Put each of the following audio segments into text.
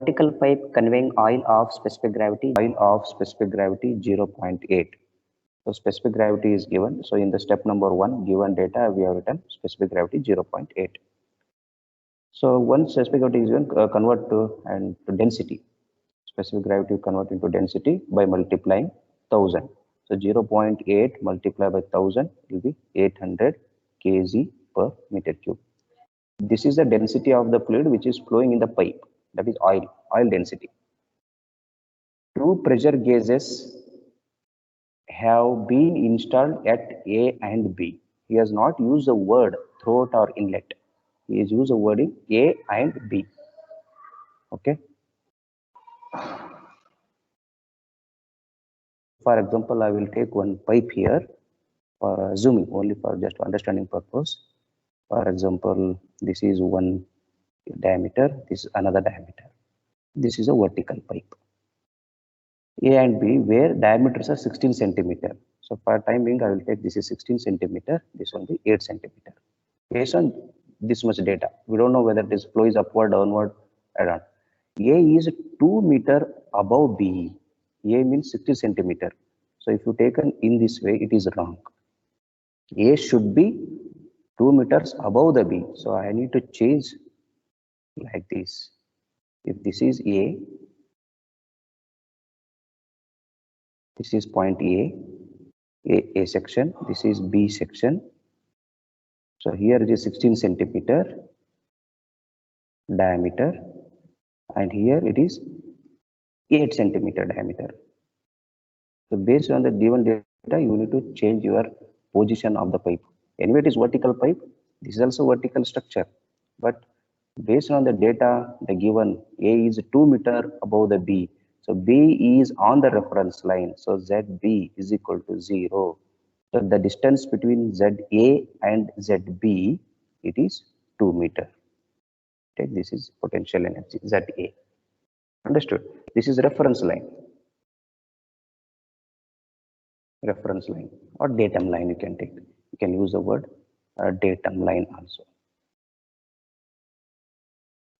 vertical pipe conveying oil of specific gravity 0.8. So specific gravity is given. So in the step number 1, given data, we have written specific gravity 0.8. So once specific gravity is given, convert to density. Specific gravity convert into density by multiplying 1000. So 0.8 multiplied by 1000 will be 800 kg per meter cube. This is the density of the fluid which is flowing in the pipe, that is oil density. Two pressure gauges have been installed at A and B. He has not used the word throat or inlet. He has used the wording A and B. Okay. For example, I will take one pipe here for zooming, only for just understanding purpose. For example, this is one diameter, this is another diameter. This is a vertical pipe. A and B, where diameters are 16 centimeter. So for time being, I will take this is 16 centimeter, this will be 8 centimeter. Based on this much data, we don't know whether this flow is upward, downward, I don't know. A is 2 meter above B. A means 60 centimeter. So if you take in this way, it is wrong. A should be 2 meters above the B. So I need to change like this. If this is A, this is point A section, this is B section. So here it is 16 centimeter diameter, and here it is 8 centimeter diameter. So based on the given data, you need to change your position of the pipe. Anyway, it is vertical pipe. This is also vertical structure. But based on the data, the given A is 2 meter above the B. So B is on the reference line. So ZB is equal to 0. So the distance between ZA and ZB, it is 2 meter. Okay, this is potential energy, ZA. Understood? This is reference line. Reference line or datum line you can take. You can use the word datum line also.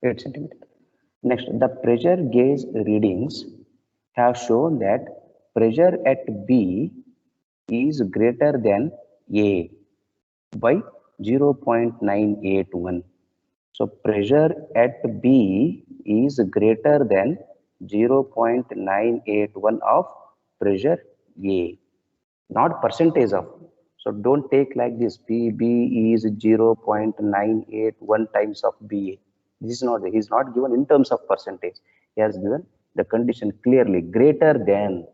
8 centimeter. Next, the pressure gauge readings have shown that pressure at B is greater than A by 0.981. So pressure at B is greater than 0.981 of pressure A, not percentage of. So don't take like this, PB is 0.981 times of BA. This is not, he is not given in terms of percentage. He has given the condition clearly, greater than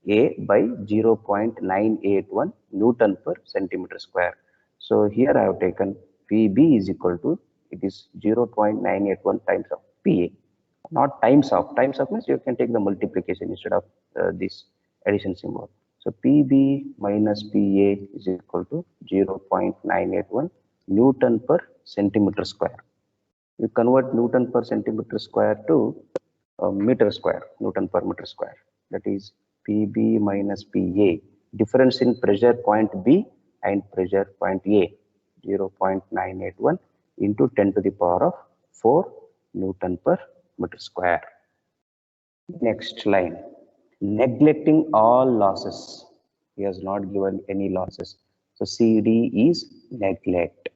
A by 0.981 Newton per centimeter square. So here I have taken PB is equal to, it is 0.981 times of PA, not times of. Times of means you can take the multiplication instead of this addition symbol. So PB minus PA is equal to 0.981 Newton per centimeter square. You convert Newton per centimeter square to meter square, Newton per meter square. That is PB minus PA. Difference in pressure point B and pressure point A, 0.981 into 10 to the power of 4 Newton per meter square. Next line. Neglecting all losses. He has not given any losses. So CD is neglect.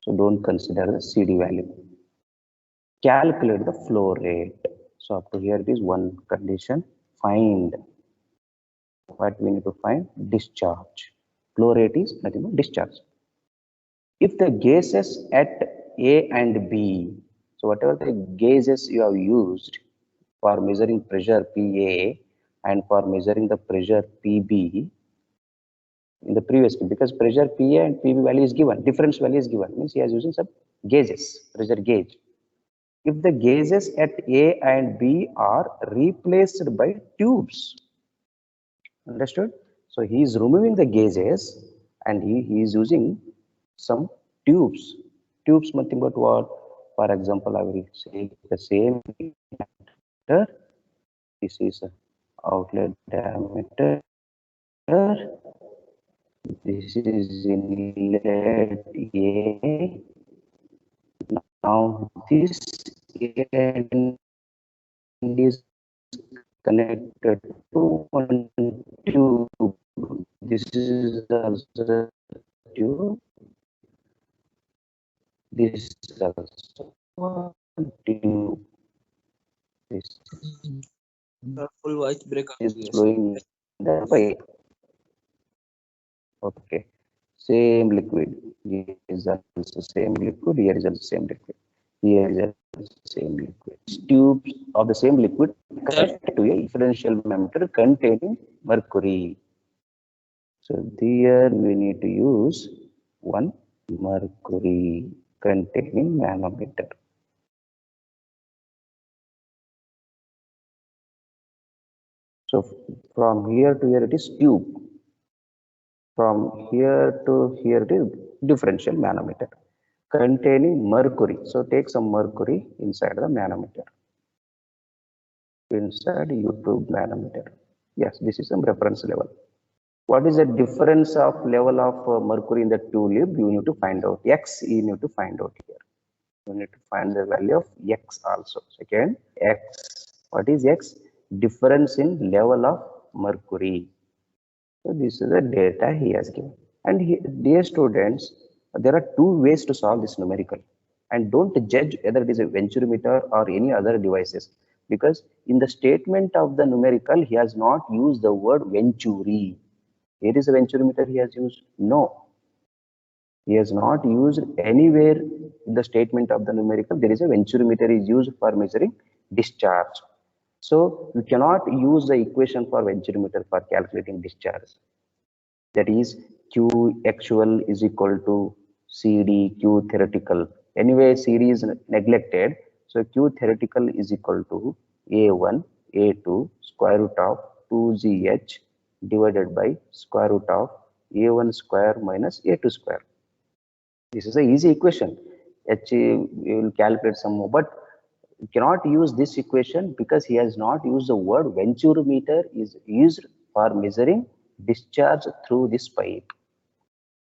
So don't consider the CD value. Calculate the flow rate. So up to here it is one condition. Find what we need to find, discharge. Flow rate is nothing but discharge. If the gases at A and B, so whatever the gases you have used for measuring pressure PA and for measuring the pressure PB in the previous, because pressure PA and PB value is given, difference value is given, means he is using some gauges, pressure gauge. If the gauges at A and B are replaced by tubes, understood? So he is removing the gauges and he is using some tubes. Tubes nothing but what? For example, I will say the same diameter. This is outlet diameter. This is inlet A. Now this end is connected to one tube. This is also tube. This is also tube. This The full voice breakup. is flowing in the pipe. Okay. Same liquid. Here is also same liquid. Here is also same liquid. Here is also same liquid. Tubes of the same liquid connected to a differential manometer containing mercury. So here we need to use one mercury containing manometer. So from here to here it is tube. From here to here it is differential manometer containing mercury. So take some mercury inside the manometer. Inside YouTube manometer. Yes, this is some reference level. What is the difference of level of mercury in the tulip? You need to find out. X you need to find out here. You need to find the value of X also. Second, X. What is X? Difference in level of mercury. So this is the data he has given. And dear students, there are two ways to solve this numerical. And don't judge whether it is a venturimeter or any other devices. Because in the statement of the numerical, he has not used the word venturi. Here is a venturimeter he has used? No. He has not used anywhere in the statement of the numerical. There is a venturimeter is used for measuring discharge. So you cannot use the equation for venturimeter for calculating discharge. That is Q actual is equal to CD Q theoretical. Anyway, CD is neglected. So Q theoretical is equal to A1, A2 square root of 2GH divided by square root of A1 square minus A2 square. This is an easy equation. H, you will calculate some more, but you cannot use this equation because he has not used the word venturimeter is used for measuring discharge through this pipe.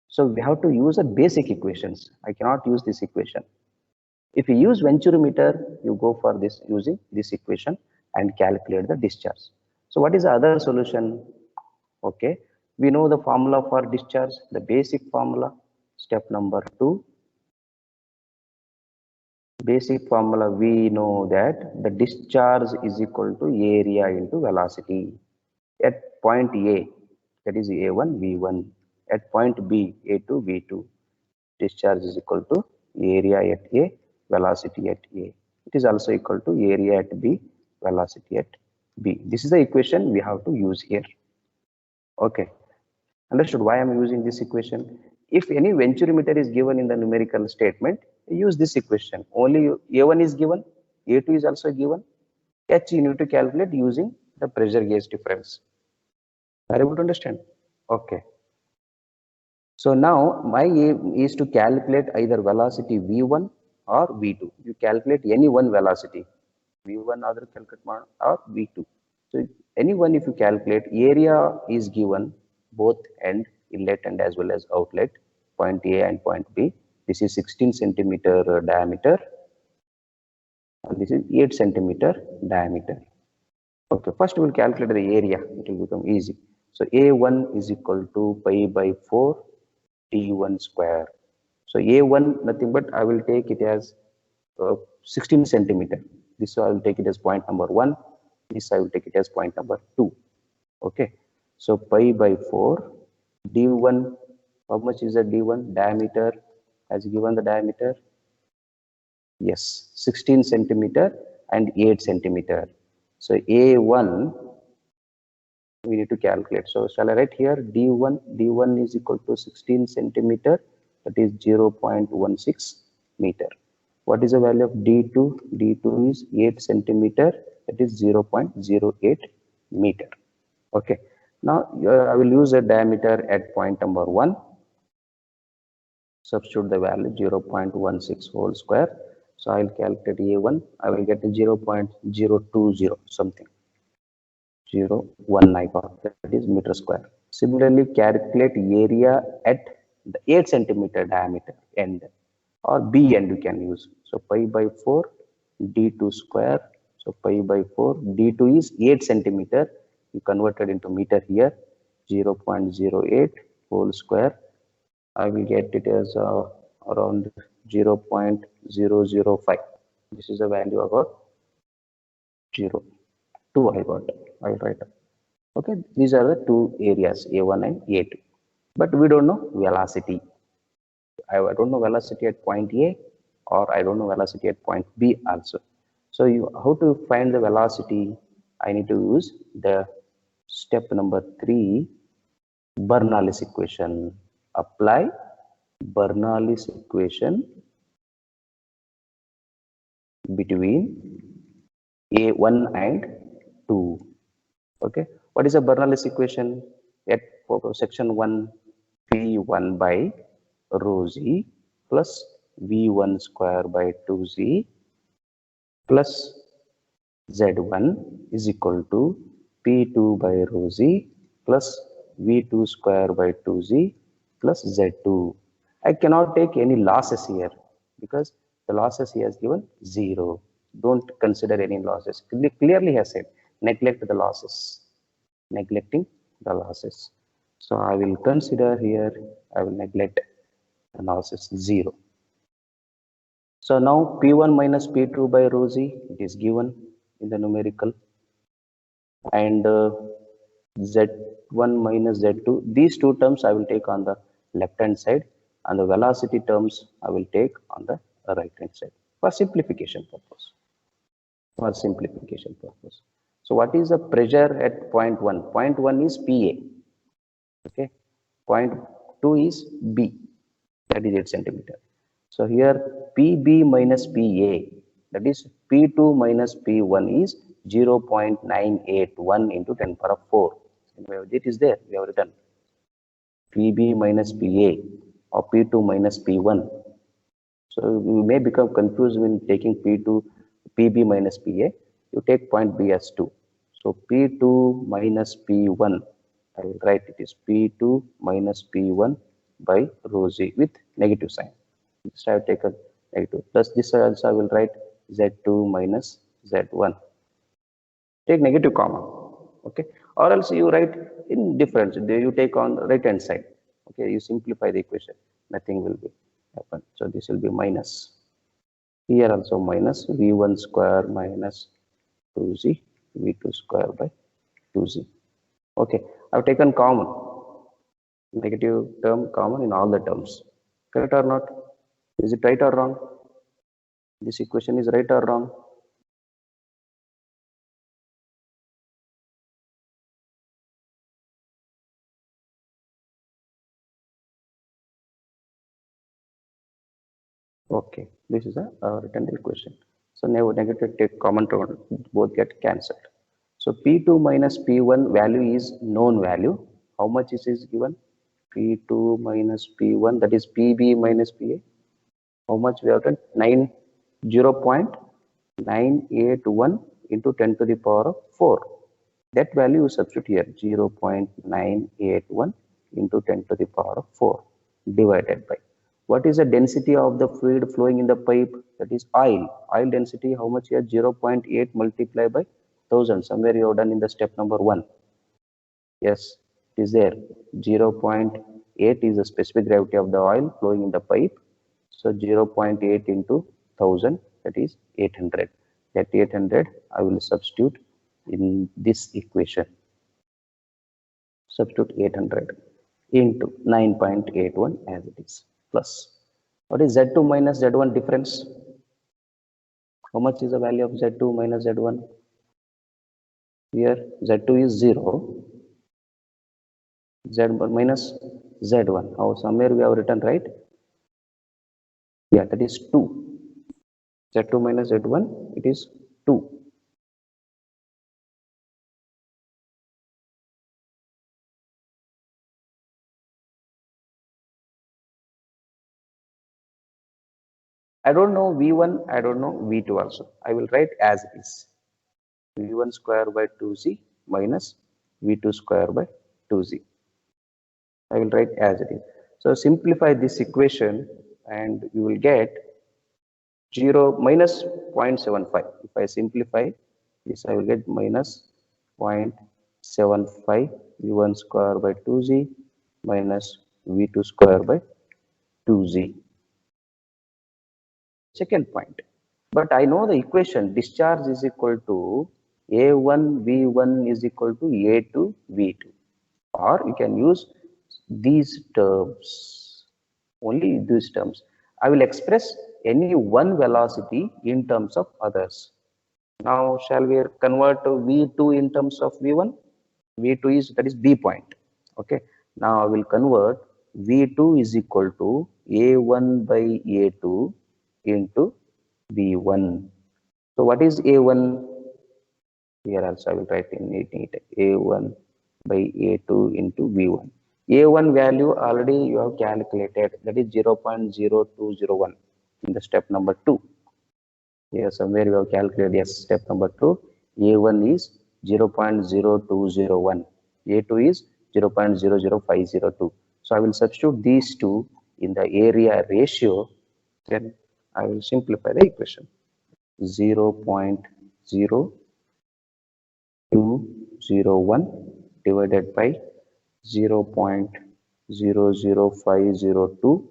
So we have to use the basic equations. I cannot use this equation. If you use venturimeter, you go for this using this equation and calculate the discharge. So what is the other solution? Okay, we know the formula for discharge, the basic formula. Step number 2. Basic formula, we know that the discharge is equal to area into velocity. At point A, that is A1, V1. At point B, A2, V2. Discharge is equal to area at A, velocity at A. It is also equal to area at B, velocity at B. This is the equation we have to use here. Okay. Understood why I am using this equation? If any venturimeter is given in the numerical statement, use this equation. Only A1 is given, A2 is also given. H you need to calculate using the pressure gauge difference. Are you able to understand? Okay. So now my aim is to calculate either velocity V1 or V2. You calculate any one velocity, V1 or V2. So any one if you calculate, area is given both end, inlet and as well as outlet, point A and point B. This is 16 centimeter diameter and this is 8 centimeter diameter. Okay, first we will calculate the area. It will become easy. So A1 is equal to pi by 4 D1 square. So A1 nothing but I will take it as 16 centimeter. This I will take it as point number 1. This I will take it as point number 2. Okay. So pi by 4 D1. How much is the D1? Diameter has given the diameter. Yes, 16 centimeter and 8 centimeter. So A1 we need to calculate. So shall I write here D1? D1 is equal to 16 centimeter, that is 0.16 meter. What is the value of D2? D2 is 8 centimeter, that is 0.08 meter. Okay. Now I will use a diameter at point number 1. Substitute the value 0.16 whole square. So I will calculate A1. I will get 0.020 something. 0.1 I got, that is meter square. Similarly, calculate area at the 8 centimeter diameter end or B end you can use. So pi by 4 d2 square. So pi by 4, d2 is 8 centimeter. You converted into meter here, 0.08 whole square. I will get it as around 0.005. This is the value about 0. 2 I got. I will write. Okay, these are the two areas, A1 and A2. But we don't know velocity. I don't know velocity at point A, or I don't know velocity at point B also. So how to find the velocity? I need to use the step number 3, Bernoulli's equation. Apply Bernoulli's equation between A1 and 2. Okay, what is a Bernoulli's equation? At section 1, P1 by rho z plus V1 square by 2z plus Z1 is equal to P2 by rho z plus V2 square by 2z plus Z2. I cannot take any losses here because the losses he has given 0. Don't consider any losses. Clearly has said neglect the losses. Neglecting the losses. So I will consider here, I will neglect the losses 0. So now P1 minus P2 by rho z, it is given in the numerical, and Z1 minus Z2, these two terms I will take on the left hand side, and the velocity terms I will take on the right hand side for simplification purpose. So what is the pressure at point 1? Point 1 is PA. Okay. Point 2 is B, that is 8 centimeter. So here PB minus PA, that is P2 minus P1 is 0.981 into 10 power of 4. It is there, we have written PB minus PA or P2 minus P1. So you may become confused when taking PB minus PA. You take point B as 2. So P2 minus P1, I will write it is P2 minus P1 by rho z with negative sign. This I have taken negative. Plus this also I will write Z2 minus Z1. Take negative comma. Okay. Or else you write in difference. You take on right hand side. Okay. You simplify the equation. Nothing will be happen. So this will be minus. Here also minus V1 square minus 2z V2 square by 2z. Okay. I've taken common. Negative term common in all the terms. Correct or not? Is it right or wrong? This equation is right or wrong? Okay, this is a written equation. So now negative take common term, both get cancelled. So P2 minus P1 value is known value. How much is given? P2 minus P1, that is PB minus PA. How much we have done? 0.981 into 10 to the power of 4. That value is substitute here, 0.981 into 10 to the power of 4 divided by. What is the density of the fluid flowing in the pipe? That is oil. Oil density, how much here? 0.8 multiplied by 1000. Somewhere you have done in the step number 1. Yes, it is there. 0.8 is the specific gravity of the oil flowing in the pipe. So 0.8 into 1000, that is 800. That 800 I will substitute in this equation. Substitute 800 into 9.81 as it is plus. What is Z2 minus Z1 difference? How much is the value of Z2 minus Z1? Here Z2 is 0. Z minus Z1. How somewhere we have written, right? Yeah, that is 2. Z2 minus Z1, it is 2. I don't know V1, I don't know V2 also. I will write as it is. V1 square by 2z minus V2 square by 2z. I will write as it is. So simplify this equation and you will get 0 minus 0.75. If I simplify this, I will get minus 0.75 v1 square by 2z minus v2 square by 2z. Second point. But I know the equation discharge is equal to A1 V1 is equal to A2 V2. Or you can use these terms, only these terms. I will express any one velocity in terms of others. Now, shall we convert V2 in terms of V1? V2 is, that is B point. Okay. Now I will convert V2 is equal to A1 by A2 into V1. So what is A1? Here also I will write in it A1 by A2 into V1. A1 value already you have calculated, that is 0.0201 in the step number 2. Here somewhere you have calculated, yes, step number 2. A1 is 0.0201. A2 is 0.00502. So I will substitute these two in the area ratio, then I will simplify the equation. 0.0201 divided by 0.00502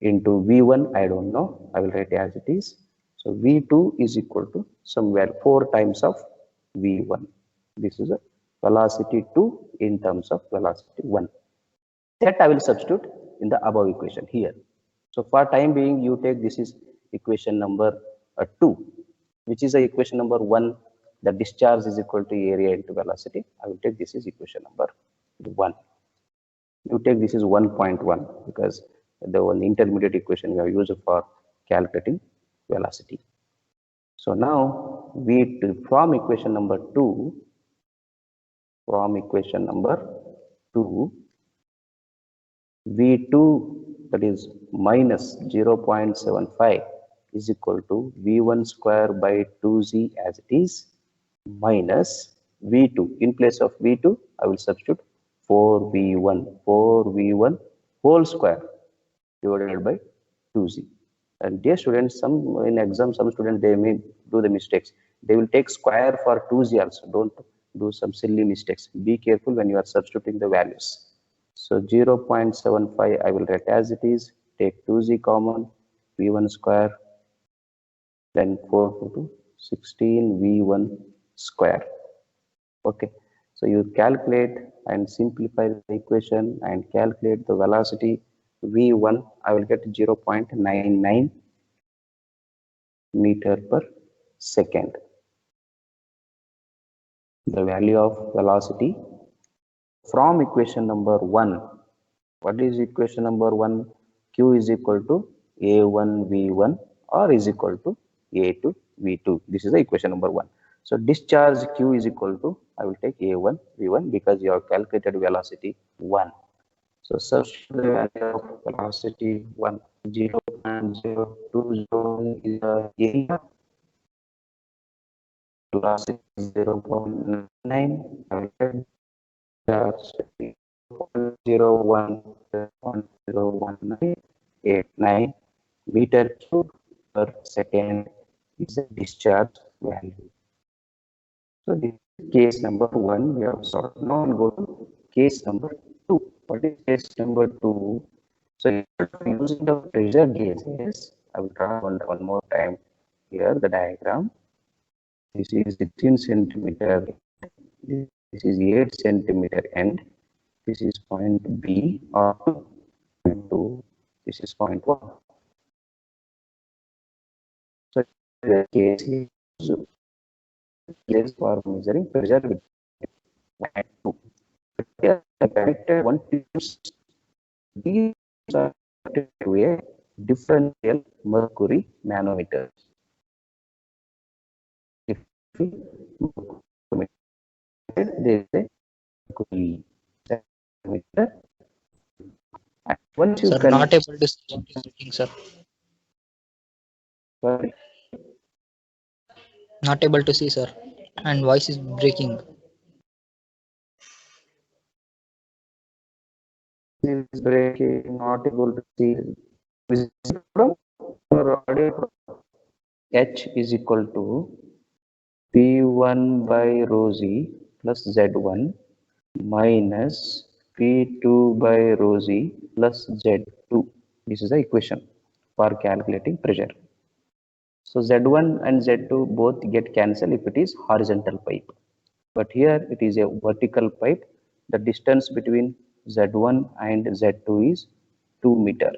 into V1, I don't know, I will write as it is. So V2 is equal to somewhere 4 times of V1. This is a velocity 2 in terms of velocity 1. That I will substitute in the above equation here. So for time being, you take this is equation number 2, which is a equation number 1. The discharge is equal to area into velocity. I will take this is equation number 1. You take this is 1.1 because the one intermediate equation we have used for calculating velocity. So now we from equation number 2, V2, that is minus 0.75 is equal to V1 square by 2z as it is minus V2. In place of V2, I will substitute 4V1 whole square divided by 2z. And dear students, some in exam, some students they may do the mistakes. They will take square for 2z also. Don't do some silly mistakes. Be careful when you are substituting the values. So 0.75 I will write as it is. Take 2z common, v1 square, then 4 to 16 v1 square. Okay. So you calculate and simplify the equation and calculate the velocity v1. I will get 0.99 meter per second. The value of velocity from equation number 1. What is equation number 1? Q is equal to A1 V1 or is equal to A2 V2. This is the equation number 1. So discharge Q is equal to, I will take A1 V1 because you have calculated velocity 1. So substitute the value of velocity 1, 0.020 is the area. Velocity 0.9. I will take 0.01989 meter cube per second is a discharge value. So this is case number 1 we have solved. Now we'll go to case number 2. What is case number 2? So using the pressure gauges, I will draw one more time here the diagram. This is 16 centimeter. This is 8 centimeter end. This is point B or 2. This is point 1. So the case is for measuring pressure with point 2. Here I connected one tubes. These are connected to a differential mercury manometer. If there is a mercury manometer. Once you Sir, connect, not able to see what is written, sir. sorry. Not able to see, sir. And voice is breaking. Is breaking, not able to see. Is it a problem? H is equal to P1 by rho z plus Z1 minus P2 by rho z plus Z2. This is the equation for calculating pressure. So Z1 and Z2 both get cancelled if it is horizontal pipe. But here it is a vertical pipe. The distance between Z1 and Z2 is 2 meter.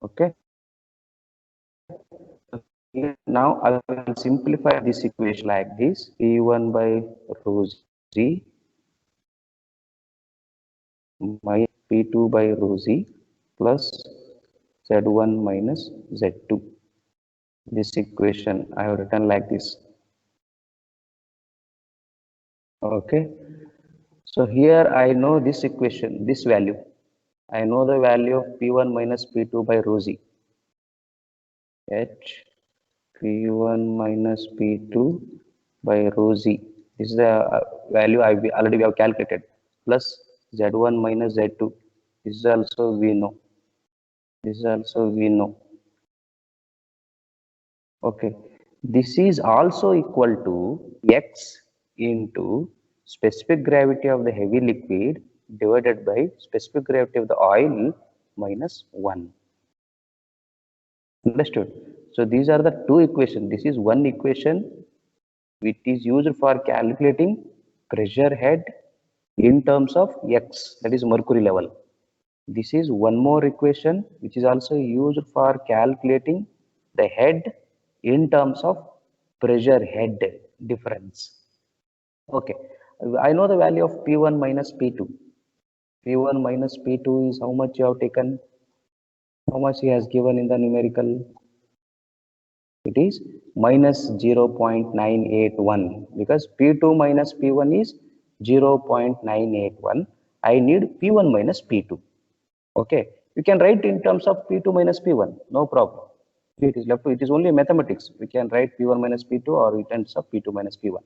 Okay. Now I will simplify this equation like this: P1 by rho z minus P2 by rho z plus Z1 minus Z2. This equation I have written like this. Okay. So here I know this equation, this value. I know the value of P1 minus P2 by rho z. H P1 minus P2 by rho z. This is the value already we have calculated. Plus Z1 minus Z2. This is also we know. This is also we know. Okay. This is also equal to X into specific gravity of the heavy liquid divided by specific gravity of the oil minus 1. Understood? So these are the two equations. This is one equation which is used for calculating pressure head in terms of X, that is mercury level. This is one more equation which is also used for calculating the head in terms of pressure head difference. Okay, I know the value of P1 minus P2. P1 minus P2 is how much you have taken, how much he has given in the numerical. It is minus 0.981 because P2 minus P1 is 0.981. I need P1 minus P2. Okay, you can write in terms of P2 minus P1, no problem. It is left to, it is only mathematics. We can write P1 minus P2 or in terms of P2 minus P1.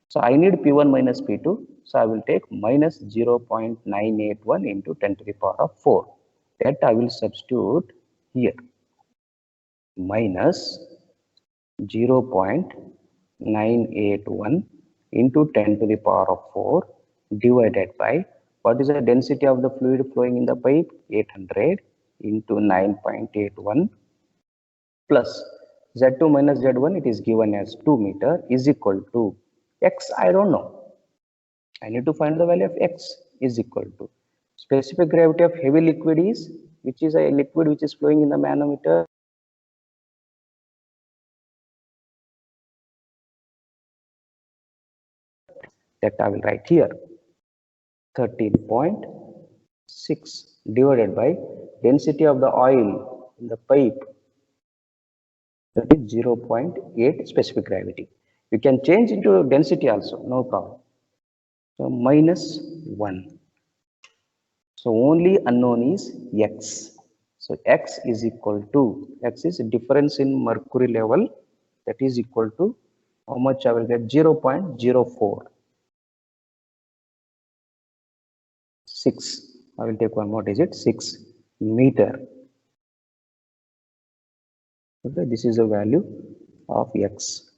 So I need P1 minus P2. So I will take minus 0.981 into 10 to the power of 4. That I will substitute here. Minus 0.981 into 10 to the power of 4 divided by what is the density of the fluid flowing in the pipe? 800 into 9.81 plus Z2 minus Z1, it is given as 2 meter, is equal to X. I don't know. I need to find the value of X is equal to specific gravity of heavy liquid is, which is a liquid which is flowing in the manometer. That I will write here. 13.6 divided by density of the oil in the pipe, that is 0.8 specific gravity. You can change into density also, no problem. So minus 1. So only unknown is X. So X is equal to, X is difference in mercury level, that is equal to how much I will get? 0.04. 6. I will take one more digit, 6 meter. Okay, this is the value of X.